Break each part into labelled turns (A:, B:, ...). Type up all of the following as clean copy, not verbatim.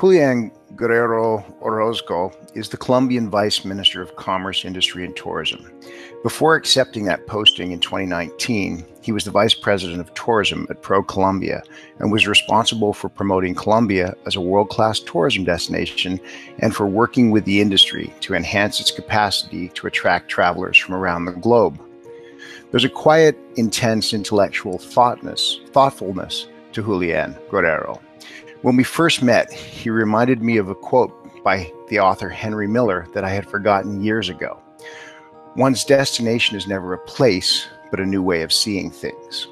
A: Julian Guerrero-Orozco is the Colombian Vice Minister of Commerce, Industry, and Tourism. Before accepting that posting in 2019, he was the Vice President of Tourism at Colombia and was responsible for promoting Colombia as a world-class tourism destination and for working with the industry to enhance its capacity to attract travelers from around the globe. There's a quiet, intense intellectual thoughtfulness to Julian Guerrero. When we first met, he reminded me of a quote by the author Henry Miller that I had forgotten years ago. One's destination is never a place, but a new way of seeing things.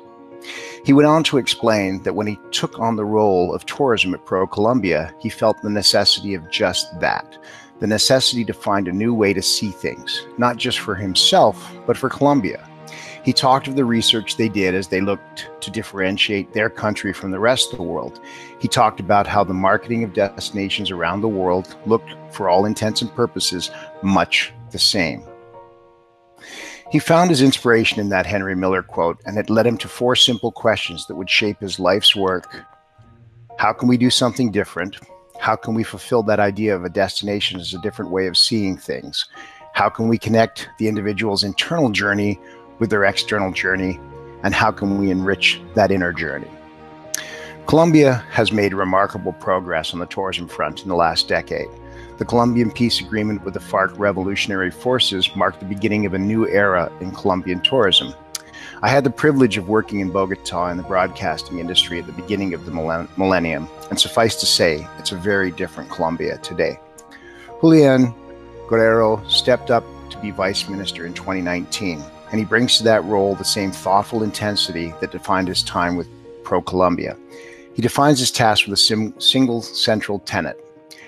A: He went on to explain that when he took on the role of tourism at Colombia, he felt the necessity of just that, the necessity to find a new way to see things, not just for himself, but for Colombia. He talked of the research they did as they looked to differentiate their country from the rest of the world. He talked about how the marketing of destinations around the world looked, for all intents and purposes, much the same. He found his inspiration in that Henry Miller quote, and it led him to 4 simple questions that would shape his life's work. How can we do something different? How can we fulfill that idea of a destination as a different way of seeing things? How can we connect the individual's internal journey with their external journey? And how can we enrich that inner journey? Colombia has made remarkable progress on the tourism front in the last decade. The Colombian peace agreement with the FARC revolutionary forces marked the beginning of a new era in Colombian tourism. I had the privilege of working in Bogota in the broadcasting industry at the beginning of the millennium, and suffice to say, it's a very different Colombia today. Julian Guerrero stepped up to be vice minister in 2019, and he brings to that role the same thoughtful intensity that defined his time with Colombia. He defines his task with a single central tenet.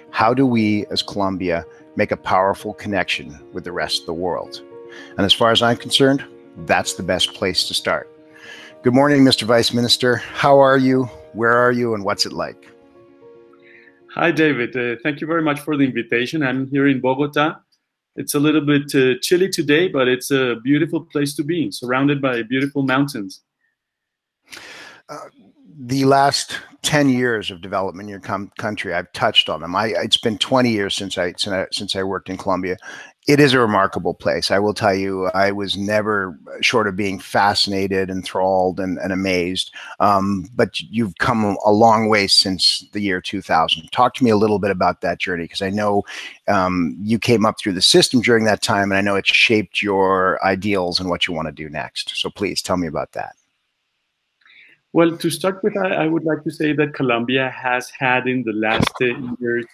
A: How do we, as Colombia, make a powerful connection with the rest of the world? And as far as I'm concerned, that's the best place to start. Good morning, Mr. Vice Minister. How are you? Where are you? And what's it like?
B: Hi, David. Thank you very much for the invitation. I'm here in Bogota. It's a little bit chilly today, but it's a beautiful place to be, surrounded by beautiful mountains.
A: The last 10 years of development in your country, I've touched on them. It's been 20 years since I worked in Colombia. It is a remarkable place. I will tell you, I was never short of being fascinated, enthralled, and amazed. But you've come a long way since the year 2000. Talk to me a little bit about that journey, because I know you came up through the system during that time, and I know it shaped your ideals and what you want to do next. So please tell me about that.
B: Well, to start with, I would like to say that Colombia has had in the last years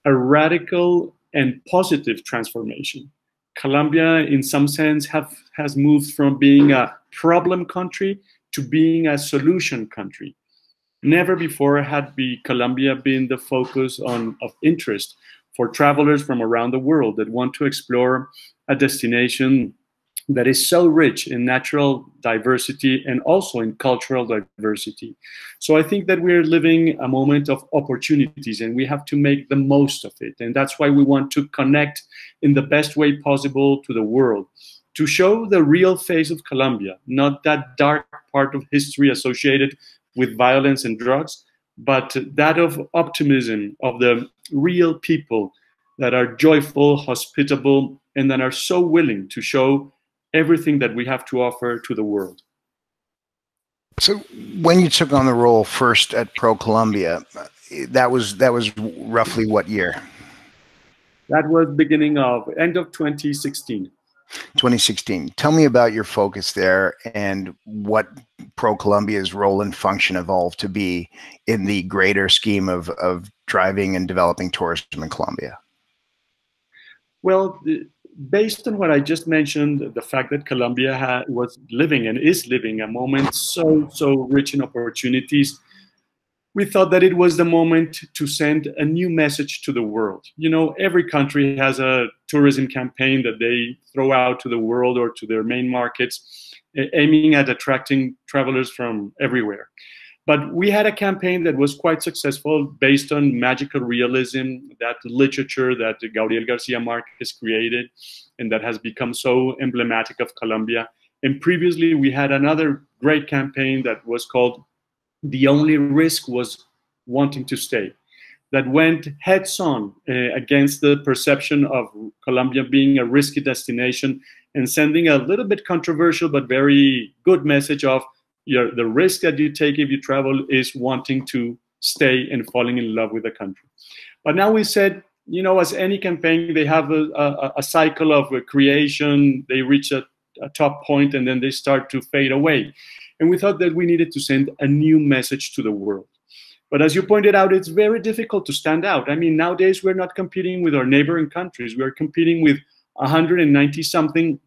B: a radical and positive transformation. Colombia, in some sense, has moved from being a problem country to being a solution country. Never before had Colombia been the focus of interest for travelers from around the world that want to explore a destination that is so rich in natural diversity and also in cultural diversity. So I think that we're living a moment of opportunities and we have to make the most of it. And that's why we want to connect in the best way possible to the world, to show the real face of Colombia, not that dark part of history associated with violence and drugs, but that of optimism, of the real people that are joyful, hospitable, and that are so willing to show everything that we have to offer to the world.
A: So when you took on the role first at Colombia, that was roughly what year?
B: That was end of 2016.
A: 2016. Tell me about your focus there and what Colombia's role and function evolved to be in the greater scheme of driving and developing tourism in Colombia.
B: Well, based on what I just mentioned, the fact that Colombia was living and is living a moment so rich in opportunities, we thought that it was the moment to send a new message to the world. You know, every country has a tourism campaign that they throw out to the world or to their main markets, aiming at attracting travelers from everywhere. But we had a campaign that was quite successful based on magical realism, that literature that Gabriel Garcia Marquez created and that has become so emblematic of Colombia. And previously we had another great campaign that was called The Only Risk Was Wanting to Stay, that went heads on against the perception of Colombia being a risky destination and sending a little bit controversial but very good message of the risk that you take if you travel is wanting to stay and falling in love with the country. But now we said, you know, as any campaign, they have a cycle of creation, they reach a top point and then they start to fade away. And we thought that we needed to send a new message to the world. But as you pointed out, it's very difficult to stand out. I mean, nowadays we're not competing with our neighboring countries. We're competing with 190-something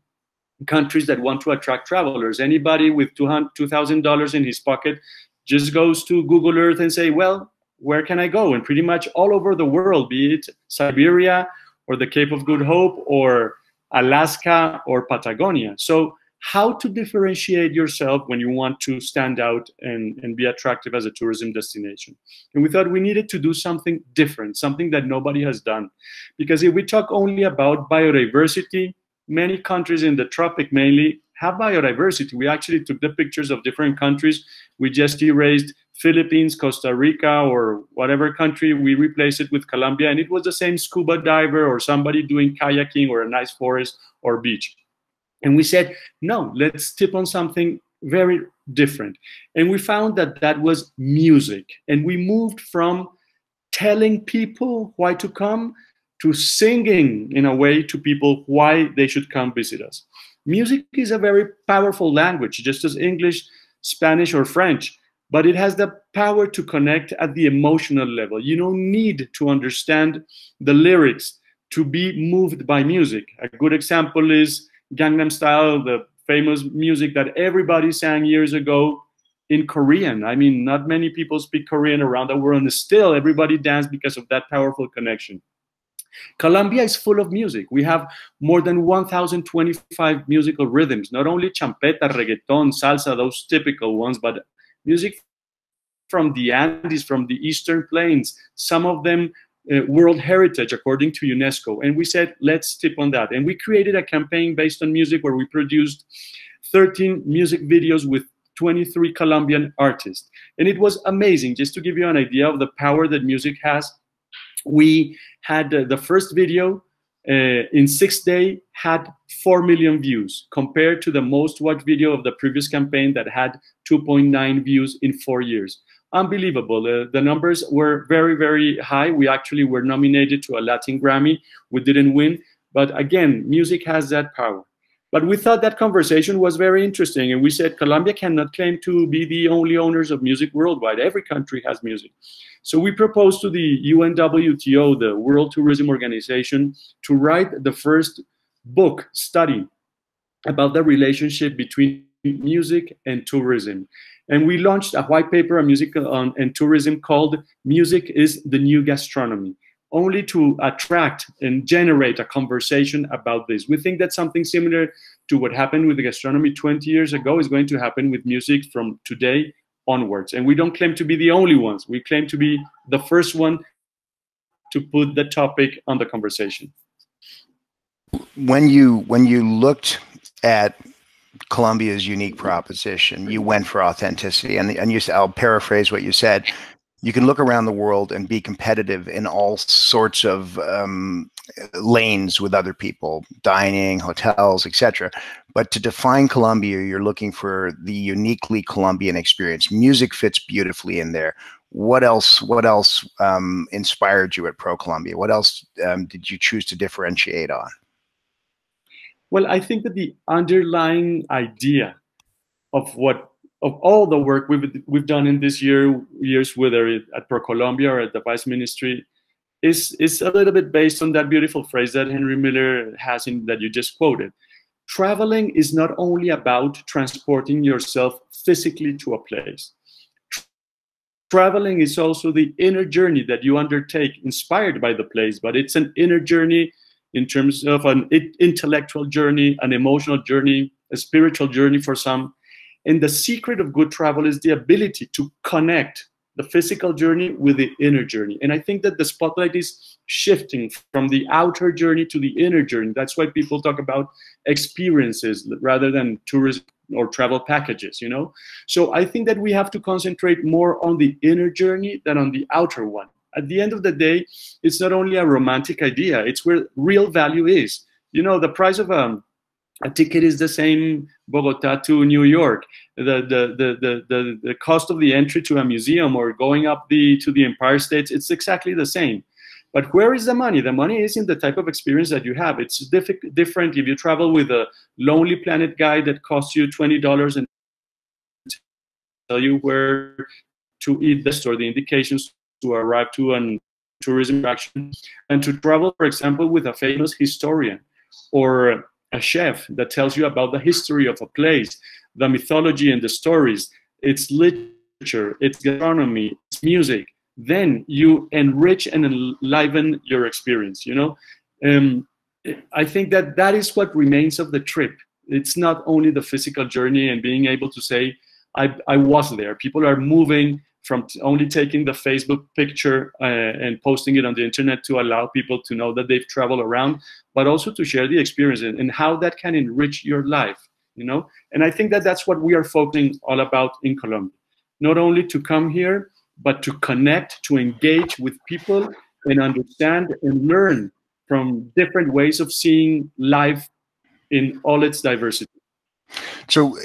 B: countries that want to attract travelers. Anybody with $2,000 in his pocket just goes to Google Earth and say, well, where can I go? And pretty much all over the world, be it Siberia or the Cape of Good Hope or Alaska or Patagonia. So how to differentiate yourself when you want to stand out and be attractive as a tourism destination. And we thought we needed to do something different, something that nobody has done. Because if we talk only about biodiversity, many countries in the tropic mainly have biodiversity. We actually took the pictures of different countries. We just erased Philippines, Costa Rica, or whatever country. We replaced it with Colombia, and it was the same scuba diver or somebody doing kayaking or a nice forest or beach. And we said, no, let's tip on something very different. And we found that that was music. And we moved from telling people why to come to singing in a way to people why they should come visit us. Music is a very powerful language, just as English, Spanish, or French, but it has the power to connect at the emotional level. You don't need to understand the lyrics to be moved by music. A good example is Gangnam Style, the famous music that everybody sang years ago in Korean. I mean, not many people speak Korean around the world, and still everybody danced because of that powerful connection. Colombia is full of music. We have more than 1,025 musical rhythms, not only champeta, reggaeton, salsa, those typical ones, but music from the Andes, from the Eastern Plains, some of them World Heritage according to UNESCO. And we said, let's tip on that. And we created a campaign based on music where we produced 13 music videos with 23 Colombian artists. And it was amazing. Just to give you an idea of the power that music has, we had the first video in 6 days had 4 million views compared to the most watched video of the previous campaign that had 2.9 views in 4 years. Unbelievable. The numbers were very, very high. We actually were nominated to a Latin Grammy. We didn't win. But again, music has that power. But we thought that conversation was very interesting. And we said, Colombia cannot claim to be the only owners of music worldwide. Every country has music. So we proposed to the UNWTO, the World Tourism Organization, to write the first book study about the relationship between music and tourism. And we launched a white paper on music and tourism called Music is the New Gastronomy, only to attract and generate a conversation about this. We think that something similar to what happened with the gastronomy 20 years ago is going to happen with music from today onwards. And we don't claim to be the only ones. We claim to be the first one to put the topic on the conversation.
A: When you looked at Colombia's unique proposition, you went for authenticity, and you, I'll paraphrase what you said. You can look around the world and be competitive in all sorts of lanes with other people, dining, hotels, etc. But to define Colombia, you're looking for the uniquely Colombian experience. Music fits beautifully in there. What else inspired you at Pro Colombia? What else did you choose to differentiate on?
B: Well, I think that the underlying idea of all the work we've done in this years, whether at Pro Colombia or at the Vice Ministry, is a little bit based on that beautiful phrase that Henry Miller has that you just quoted. Traveling is not only about transporting yourself physically to a place. Traveling is also the inner journey that you undertake inspired by the place, but it's an inner journey in terms of an intellectual journey, an emotional journey, a spiritual journey for some. And the secret of good travel is the ability to connect the physical journey with the inner journey. And I think that the spotlight is shifting from the outer journey to the inner journey. That's why people talk about experiences rather than tourism or travel packages, you know? So I think that we have to concentrate more on the inner journey than on the outer one. At the end of the day, it's not only a romantic idea, it's where real value is. You know, the price of a ticket is the same Bogota to New York. The cost of the entry to a museum or going up to the Empire State, it's exactly the same. But where is the money? The money is in the type of experience that you have. It's different if you travel with a Lonely Planet guide that costs you $20 and tell you where to eat best or the indications to arrive to a tourism attraction, and to travel, for example, with a famous historian or a chef that tells you about the history of a place, the mythology and the stories, its literature, its gastronomy, its music. Then you enrich and enliven your experience, you know? I think that is what remains of the trip. It's not only the physical journey and being able to say, I was there. People are moving from only taking the Facebook picture and posting it on the internet to allow people to know that they've traveled around, but also to share the experience and how that can enrich your life, you know? And I think that that's what we are focusing all about in Colombia. Not only to come here, but to connect, to engage with people and understand and learn from different ways of seeing life in all its diversity.
A: So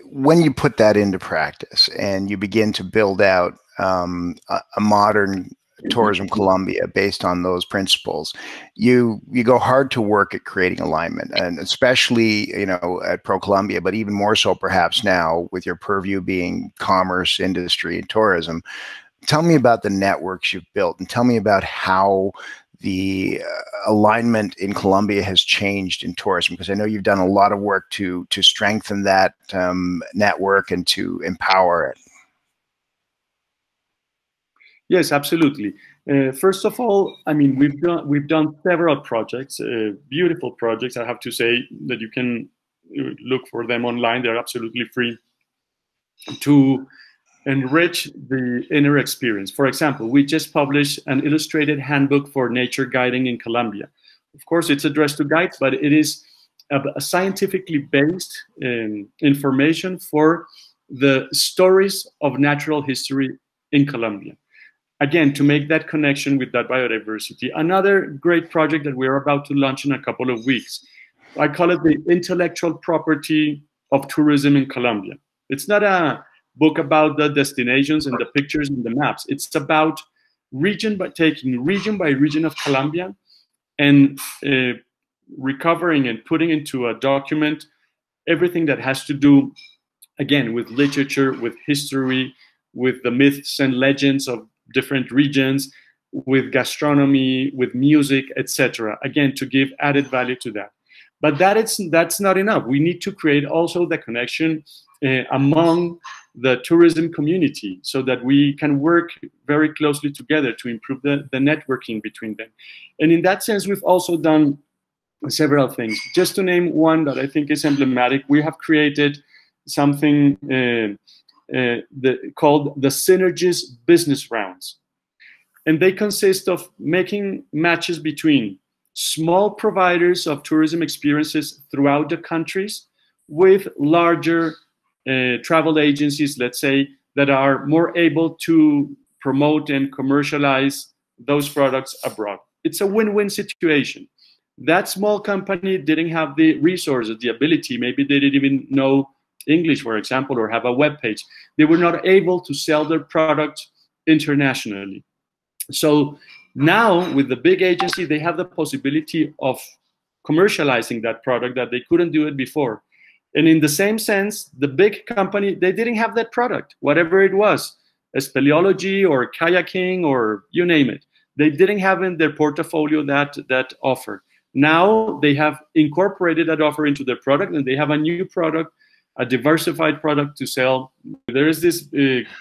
A: when you put that into practice and you begin to build out a modern tourism Colombia based on those principles, you go hard to work at creating alignment, and especially, you know, at Pro Colombia, but even more so perhaps now with your purview being commerce, industry, and tourism. Tell me about the networks you've built, and tell me about how the alignment in Colombia has changed in tourism, because I know you've done a lot of work to strengthen that network and to empower it.
B: Yes, absolutely. First of all, I mean, we've done several projects, beautiful projects. I have to say that you can look for them online. They're absolutely free to enrich the inner experience. For example, we just published an illustrated handbook for nature guiding in Colombia. Of course, it's addressed to guides, but it is a scientifically based information for the stories of natural history in Colombia. Again, to make that connection with that biodiversity. Another great project that we're about to launch in a couple of weeks. I call it the intellectual property of tourism in Colombia. It's not a book about the destinations and the pictures and the maps. It's about taking region by region of Colombia and recovering and putting into a document everything that has to do, again, with literature, with history, with the myths and legends of different regions, with gastronomy, with music, etc. Again, to give added value to that. But that's not enough. We need to create also the connection among the tourism community so that we can work very closely together to improve the networking between them. And in that sense, we've also done several things. Just to name one that I think is emblematic, we have created something called the Synergies Business Rounds. And they consist of making matches between small providers of tourism experiences throughout the countries with larger travel agencies, let's say, that are more able to promote and commercialize those products abroad. It's a win-win situation. That small company didn't have the resources, the ability, maybe they didn't even know English, for example, or have a web page. They were not able to sell their product internationally. So now with the big agency, they have the possibility of commercializing that product that they couldn't do it before. And in the same sense, the big company, they didn't have that product, whatever it was, speleology or kayaking or you name it. They didn't have in their portfolio that offer. Now they have incorporated that offer into their product, and they have a new product, a diversified product to sell. There is this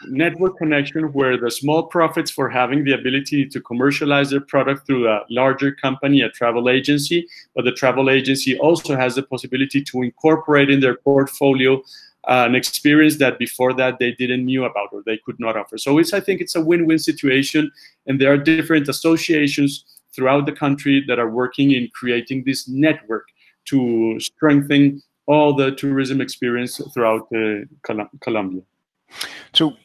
B: network connection where the small profits for having the ability to commercialize their product through a larger company, a travel agency, but the travel agency also has the possibility to incorporate in their portfolio an experience that before that they didn't knew about or they could not offer. So I think it's a win-win situation, and there are different associations throughout the country that are working in creating this network to strengthen all the tourism experience throughout Colombia.
A: So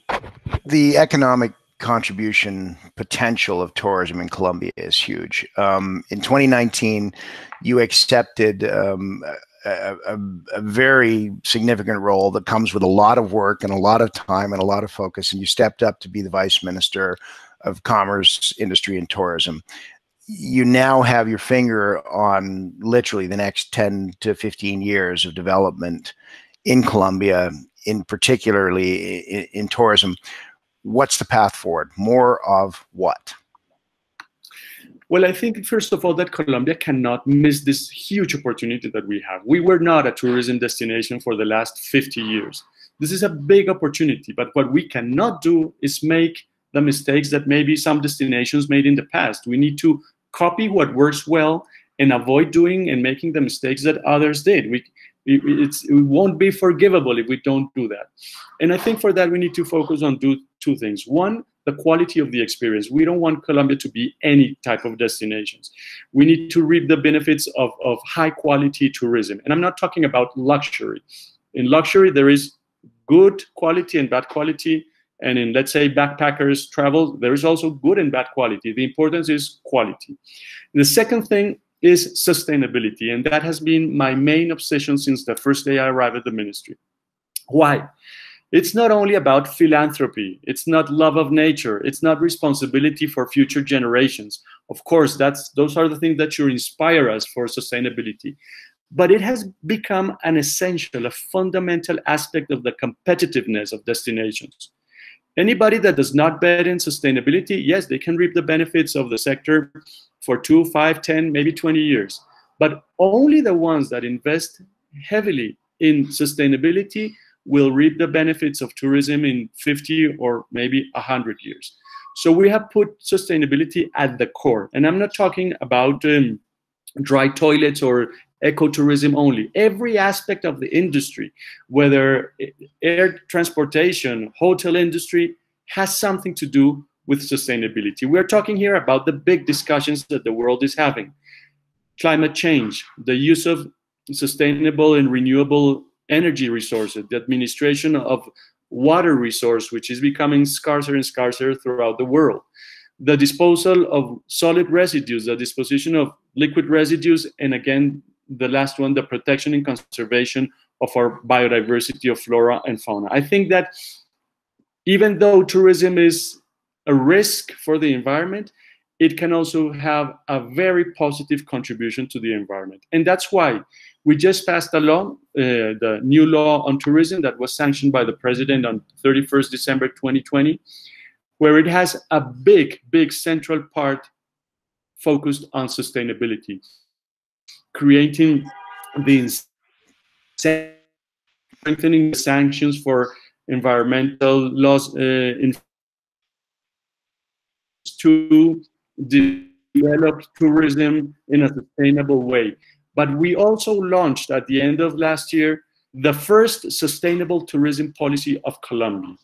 A: the economic contribution potential of tourism in Colombia is huge. In 2019, you accepted a very significant role that comes with a lot of work and a lot of time and a lot of focus, and you stepped up to be the Vice Minister of Commerce, Industry, and Tourism. You now have your finger on literally the next 10 to 15 years of development in Colombia, in particularly in tourism. What's the path forward? More of what?
B: Well, I think, first of all, that Colombia cannot miss this huge opportunity that we have. We were not a tourism destination for the last 50 years. This is a big opportunity, but what we cannot do is make the mistakes that maybe some destinations made in the past. We need to copy what works well and avoid doing and making the mistakes that others did. It won't be forgivable if we don't do that. And I think for that, we need to focus on two things. One, the quality of the experience. We don't want Colombia to be any type of destinations. We need to reap the benefits of high quality tourism. And I'm not talking about luxury. In luxury, there is good quality and bad quality. And in, let's say, backpackers travel, there is also good and bad quality. The importance is quality. The second thing is sustainability. And that has been my main obsession since the first day I arrived at the ministry. Why? It's not only about philanthropy. It's not love of nature. It's not responsibility for future generations. Of course, those are the things that should inspire us for sustainability. But it has become an essential, a fundamental aspect of the competitiveness of destinations. Anybody that does not bet in sustainability, yes, they can reap the benefits of the sector for 2, 5, 10, maybe 20 years. But only the ones that invest heavily in sustainability will reap the benefits of tourism in 50 or maybe 100 years. So we have put sustainability at the core. And I'm not talking about dry toilets or ecotourism only. Every aspect of the industry, whether air transportation, hotel industry, has something to do with sustainability. We're talking here about the big discussions that the world is having. Climate change, the use of sustainable and renewable energy resources, the administration of water resource, which is becoming scarcer and scarcer throughout the world, the disposal of solid residues, the disposition of liquid residues, and again, the last one, the protection and conservation of our biodiversity of flora and fauna. I think that even though tourism is a risk for the environment, it can also have a very positive contribution to the environment. And that's why we just passed a law, the new law on tourism that was sanctioned by the president on 31st December 2020, where it has a big, big central part focused on sustainability, creating the strengthening the sanctions for environmental laws to develop tourism in a sustainable way. But we also launched at the end of last year the first sustainable tourism policy of Colombia.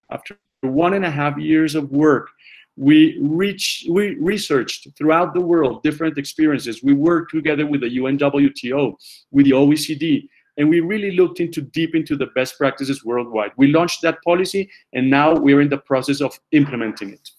B: After 1.5 years of work, we researched throughout the world different experiences. We worked together with the UNWTO, with the OECD, and we really looked deep into the best practices worldwide. We launched that policy, and now we're in the process of implementing it.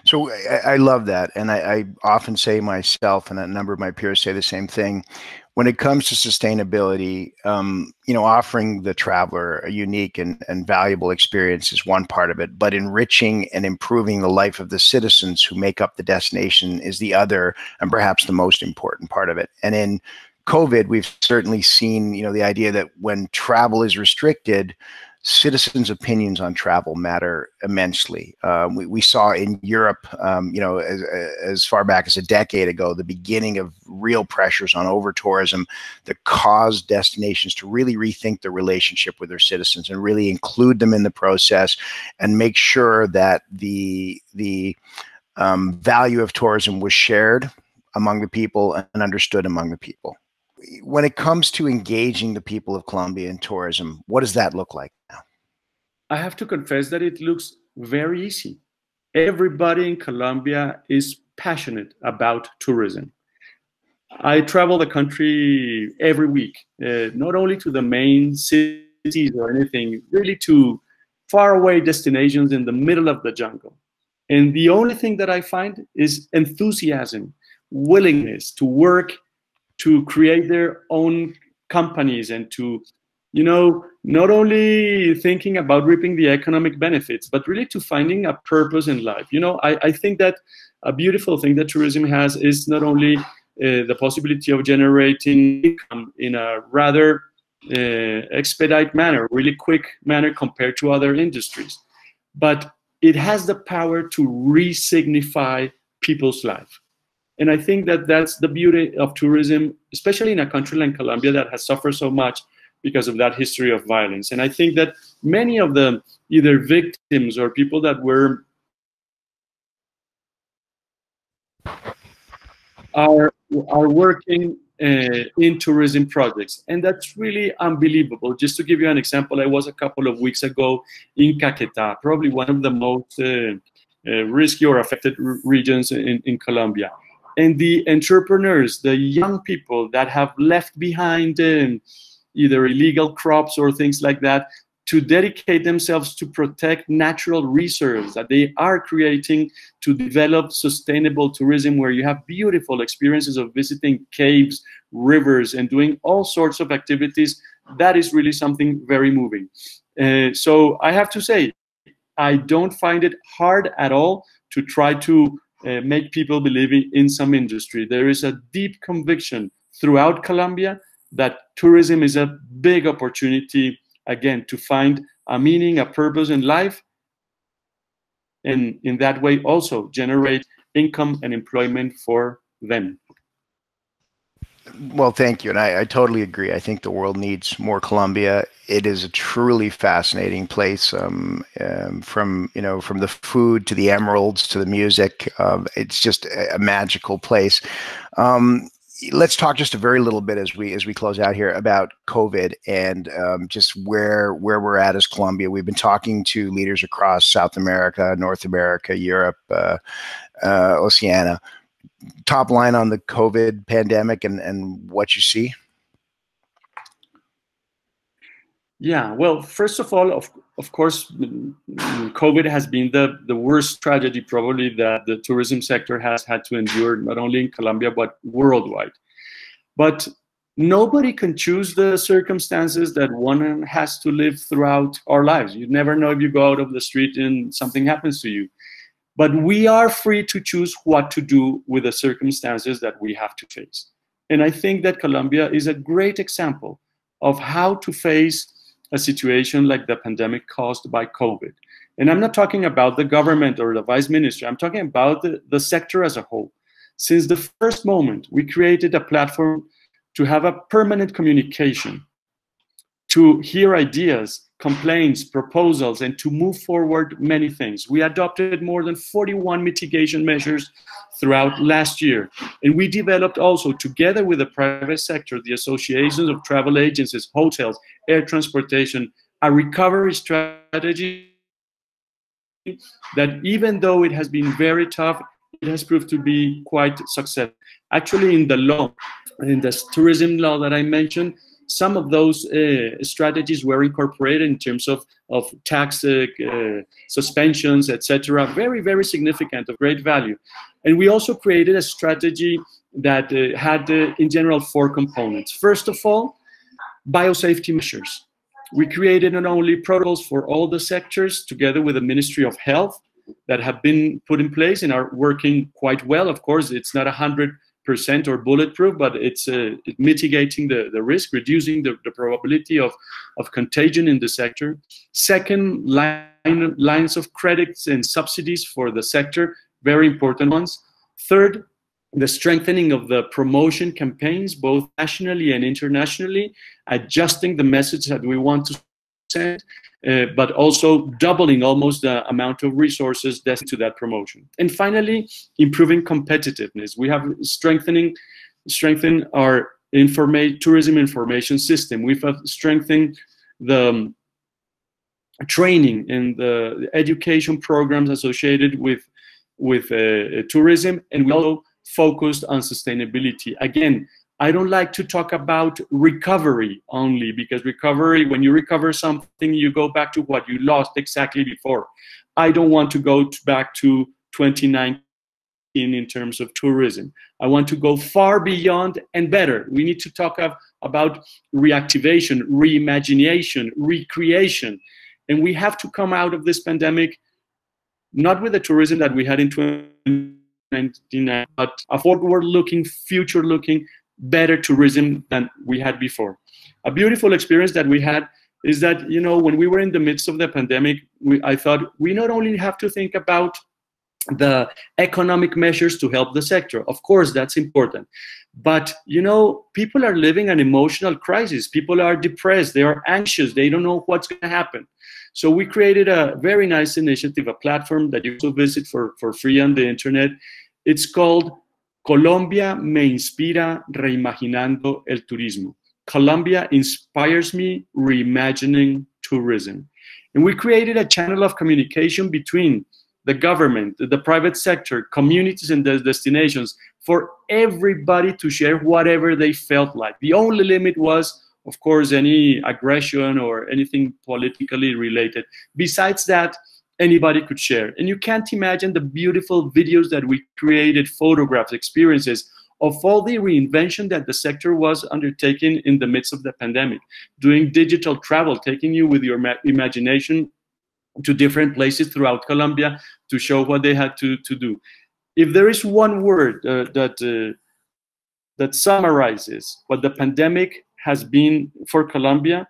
A: So I love that. And I often say myself, and a number of my peers say the same thing, when it comes to sustainability, offering the traveler a unique and valuable experience is one part of it, but enriching and improving the life of the citizens who make up the destination is the other, and perhaps the most important part of it. And in COVID, we've certainly seen, the idea that when travel is restricted, citizens' opinions on travel matter immensely. We saw in Europe, as far back as a decade ago, the beginning of real pressures on over-tourism that caused destinations to really rethink the relationship with their citizens and really include them in the process and make sure that the value of tourism was shared among the people and understood among the people. When it comes to engaging the people of Colombia in tourism, what does that look like now?
B: I have to confess that it looks very easy. Everybody in Colombia is passionate about tourism. I travel the country every week, not only to the main cities or anything, really to faraway destinations in the middle of the jungle. And the only thing that I find is enthusiasm, willingness to work, to create their own companies, and to, not only thinking about reaping the economic benefits, but really to finding a purpose in life. I think that a beautiful thing that tourism has is not only the possibility of generating income in a rather expedite manner, really quick manner compared to other industries, but it has the power to re-signify people's life. And I think that that's the beauty of tourism, especially in a country like Colombia that has suffered so much because of that history of violence. And I think that many of the either victims or people that were are working in tourism projects, and that's really unbelievable. Just to give you an example, I was a couple of weeks ago in Caquetá, probably one of the most risky or affected regions in Colombia, and the entrepreneurs, the young people that have left behind either illegal crops or things like that, to dedicate themselves to protect natural reserves that they are creating, to develop sustainable tourism where you have beautiful experiences of visiting caves, rivers, and doing all sorts of activities. That is really something very moving. So I have to say, I don't find it hard at all to try to make people believe in some industry. There is a deep conviction throughout Colombia that tourism is a big opportunity, again, to find a meaning, a purpose in life, and in that way also generate income and employment for them.
A: Well, thank you. And I totally agree. I think the world needs more Colombia. It is a truly fascinating place, from the food to the emeralds to the music. It's just a magical place. Let's talk just a very little bit as we close out here about COVID and just where we're at as Colombia. We've been talking to leaders across South America, North America, Europe, Oceania. Top line on the COVID pandemic and what you see?
B: Yeah, well, first of all, of course, COVID has been the worst tragedy probably that the tourism sector has had to endure, not only in Colombia, but worldwide. But nobody can choose the circumstances that one has to live throughout our lives. You never know if you go out of the street and something happens to you. But we are free to choose what to do with the circumstances that we have to face. And I think that Colombia is a great example of how to face a situation like the pandemic caused by COVID. And I'm not talking about the government or the vice ministry. I'm talking about the sector as a whole. Since the first moment, we created a platform to have a permanent communication, to hear ideas, complaints, proposals, and to move forward many things. We adopted more than 41 mitigation measures throughout last year. And we developed also, together with the private sector, the associations of travel agencies, hotels, air transportation, a recovery strategy that, even though it has been very tough, it has proved to be quite successful. Actually, in the tourism law that I mentioned, some of those strategies were incorporated in terms of tax suspensions, etc. Very, very significant, of great value. And we also created a strategy that had, in general, 4 components. First of all, biosafety measures. We created not only protocols for all the sectors, together with the Ministry of Health, that have been put in place and are working quite well. Of course, it's not 100% or bulletproof, but it's mitigating the risk, reducing the probability of contagion in the sector. Second, lines of credits and subsidies for the sector, very important ones. Third, the strengthening of the promotion campaigns, both nationally and internationally, adjusting the message that we want to send, but also doubling almost the amount of resources destined to that promotion. And finally, improving competitiveness. We have strengthened our tourism information system. We've strengthened the training and the education programs associated with tourism, and we also focused on sustainability. Again, I don't like to talk about recovery only, because recovery, when you recover something, you go back to what you lost exactly before. I don't want to go back to 2019 in terms of tourism. I want to go far beyond and better. We need to talk about reactivation, reimagination, recreation. And we have to come out of this pandemic not with the tourism that we had in 2019, but a forward-looking, future-looking, better tourism than we had before. A beautiful experience that we had is that, you know, when we were in the midst of the pandemic, I thought we not only have to think about the economic measures to help the sector. Of course, that's important. But, you know, people are living an emotional crisis. People are depressed. They are anxious. They don't know what's going to happen. So we created a very nice initiative, a platform that you also visit for free on the internet. It's called Colombia me inspira reimaginando el turismo. Colombia inspires me reimagining tourism. And we created a channel of communication between the government, the private sector, communities and the destinations for everybody to share whatever they felt like. The only limit was, of course, any aggression or anything politically related. Besides that, anybody could share. And you can't imagine the beautiful videos that we created, photographs, experiences of all the reinvention that the sector was undertaking in the midst of the pandemic, doing digital travel, taking you with your imagination to different places throughout Colombia to show what they had to do. If there is one word that summarizes what the pandemic has been for Colombia,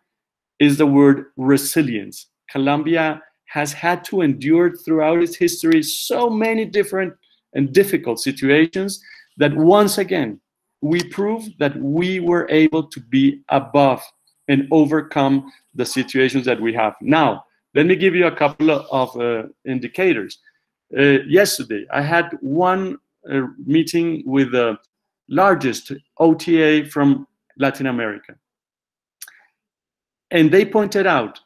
B: is the word resilience. Colombia has had to endure throughout its history so many different and difficult situations that once again, we proved that we were able to be above and overcome the situations that we have. Now, let me give you a couple of indicators. Yesterday, I had one meeting with the largest OTA from Latin America. And they pointed out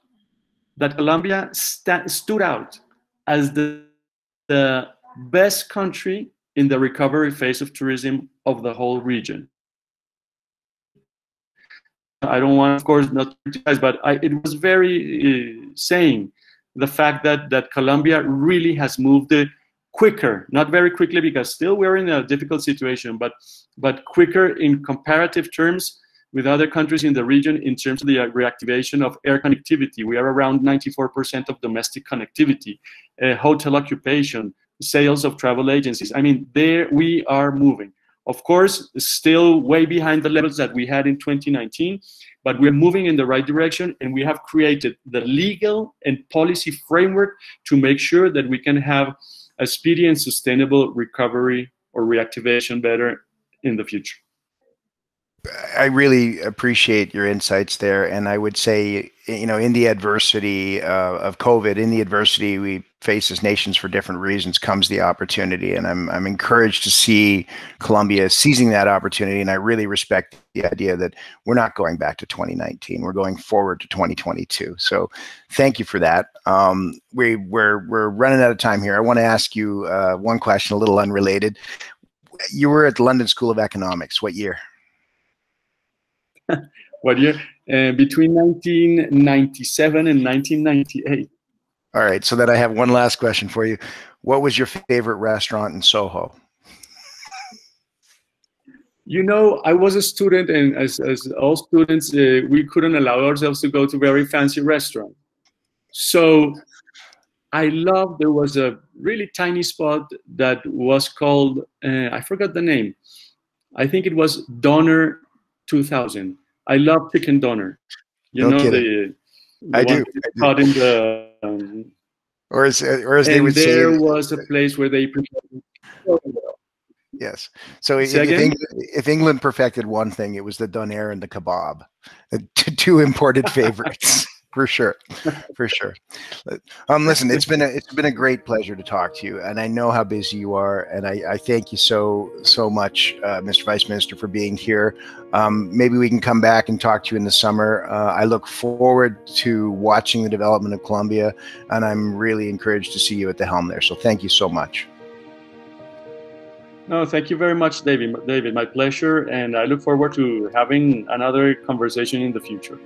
B: that Colombia stood out as the best country in the recovery phase of tourism of the whole region. I don't want, of course, not to criticize, but it was very saying the fact that Colombia really has moved quicker, not very quickly because still we're in a difficult situation, but quicker in comparative terms with other countries in the region in terms of the reactivation of air connectivity. We are around 94% of domestic connectivity, hotel occupation, sales of travel agencies. I mean, there we are moving. Of course, still way behind the levels that we had in 2019, but we're moving in the right direction, and we have created the legal and policy framework to make sure that we can have a speedy and sustainable recovery or reactivation better in the future.
A: I really appreciate your insights there. And I would say, you know, in the adversity of COVID, in the adversity we face as nations for different reasons, comes the opportunity. And I'm encouraged to see Colombia seizing that opportunity. And I really respect the idea that we're not going back to 2019. We're going forward to 2022. So thank you for that. We're running out of time here. I want to ask you one question, a little unrelated. You were at the London School of Economics. What year?
B: What year? Between 1997 and 1998.
A: All right, so then I have one last question for you. What was your favorite restaurant in Soho?
B: You know, I was a student, and as all students, we couldn't allow ourselves to go to very fancy restaurants. So I loved, there was a really tiny spot that was called, I forgot the name. I think it was Doner 2000. I love chicken doner. You know, the
A: I do.
B: Caught in the
A: or as they would say,
B: there was a place where they prepared.
A: Yes. So if England perfected one thing, it was the doner and the kebab, two imported favorites. For sure, for sure. Listen, it's been a great pleasure to talk to you, and I know how busy you are, and I thank you so much, Mr. Vice Minister, for being here. Maybe we can come back and talk to you in the summer. I look forward to watching the development of Colombia, and I'm really encouraged to see you at the helm there. So thank you so much.
B: No, thank you very much, David. My pleasure, and I look forward to having another conversation in the future.